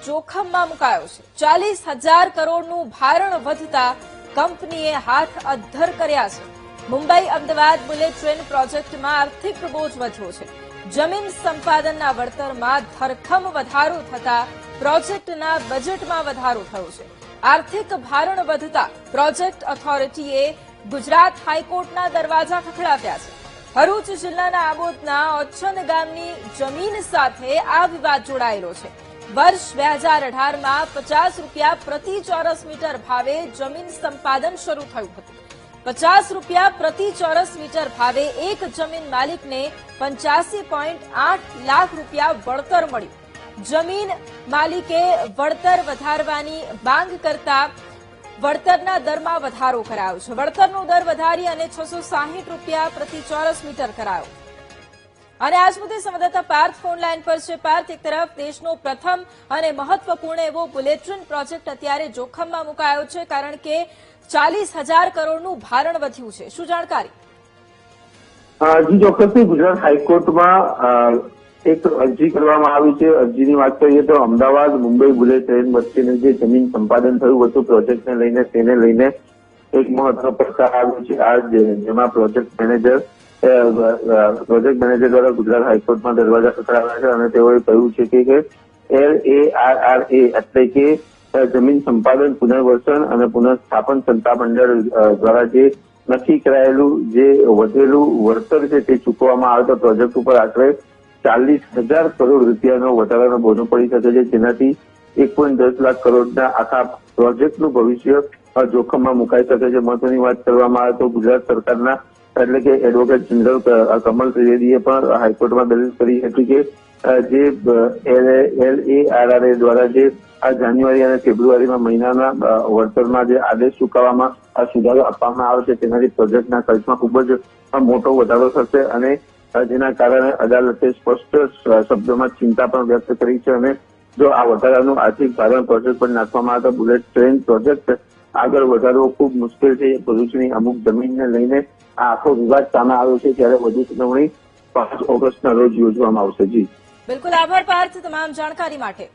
જોખમમાં મુકાયો છે। 40,000 કરોડનું ભારણ વધતા કંપનીએ હાથ અદ્ધર કર્યા છે। મુંબઈ અમદાવાદ બુલેટ ટ્રેન પ્રોજેક્ટમાં આર્થિક બોજ વધ્યો છે। જમીન સંપાદનના વળતરમાં ધરખમ વધારો થતા પ્રોજેક્ટના બજેટમાં વધારો થયો છે। આર્થિક ભારણ વધતા પ્રોજેક્ટ ઓથોરિટીએ ગુજરાત હાઈકોર્ટના દરવાજા ખખડાવ્યા છે। ભરૂચ જિલ્લાના આબોદના ઓચ્છન ગામની જમીન સાથે આ વિવાદ જોડાયેલો છે। વર્ષ 2018માં 50 રૂપિયા પ્રતિ ચોરસ મીટર ભાવે જમીન સંપાદન શરૂ થયું હતું। 50 રૂપિયા પ્રતિ ચોરસ મીટર ભાવે એક જમીન માલિકને 85.8 લાખ રૂપિયા વળતર મળ્યું। જમીન માલિકે વળતર વધારવાની માંગ કરતા વળતરના દરમાં વધારો કરાયો છે। વળતરનો દર વધારી અને 660 રૂપિયા પ્રતિ ચોરસ મીટર કરાયો। અને આજ મુદ્દે સંવાદદાતા પાર્થ ફોન લાઈન પર છે। પાર્થ, એક તરફ દેશનો પ્રથમ અને મહત્વપૂર્ણ એવો બુલેટ ટ્રેન પ્રોજેક્ટ અત્યારે જોખમમાં મુકાયો છે, કારણ કે 40,000 કરોડનું ભારણ વધ્યું છે। શું જાણકારી? જી ચોક્કસથી ગુજરાત હાઈકોર્ટમાં એક અરજી કરવામાં આવી છે। અરજીની વાત કરીએ તો અમદાવાદ મુંબઈ બુલેટ ટ્રેન વચ્ચેનું જે જમીન સંપાદન થયું હતું પ્રોજેક્ટને લઈને, તેને લઈને એક મહત્વનો પ્રસ્તાવ આવ્યો છે। આ જેમાં પ્રોજેક્ટ મેનેજર દ્વારા ગુજરાત હાઈકોર્ટમાં દરવાજા ખખડાવ્યા છે અને તેઓએ કહ્યું છે કે LARRA એટલે કે જમીન સંપાદન પુનર્વસન અને પુનઃસ્થાપન સત્તામંડળ દ્વારા જે નક્કી કરાયેલું જે વધેલું વળતર છે તે ચૂકવવામાં આવે તો પ્રોજેક્ટ ઉપર આશરે 40,000 કરોડ રૂપિયાનો વધારાનો બોજો પડી શકે છે, જેનાથી 1.10 લાખ કરોડના આખા પ્રોજેક્ટનું ભવિષ્ય જોખમમાં મુકાઈ શકે છે। મહત્વની વાત કરવામાં આવે તો ગુજરાત સરકારના એટલે કે એડવોકેટ જનરલ કમલ ત્રિવેદીએ પણ હાઈકોર્ટમાં દલીલ કરી હતી કે જે LARRA દ્વારા જે આ જાન્યુઆરી અને ફેબ્રુઆરીમાં મહિનાના વળતરમાં જે આદેશ ચૂકવવામાં સુધારો આપવામાં આવે છે તેનાથી પ્રોજેક્ટના ખર્ચમાં ખૂબ જ મોટો વધારો થશે અને જેના કારણે અદાલતે સ્પષ્ટ શબ્દોમાં ચિંતા પણ વ્યક્ત કરી છે અને જો આ વધારાનું આર્થિક ભારણ પ્રોજેક્ટ પર નાખવામાં આવે તો બુલેટ ટ્રેન પ્રોજેક્ટ આગળ વધારવો ખૂબ મુશ્કેલ છે। ભરૂચની અમુક જમીનને લઈને આ આખો વિવાદ સામે આવ્યો છે, ત્યારે વધુ સુનાવણી 5 ઓગસ્ટના રોજ યોજવામાં આવશે। જી બિલકુલ, આભાર પાર્થ તમામ જાણકારી માટે।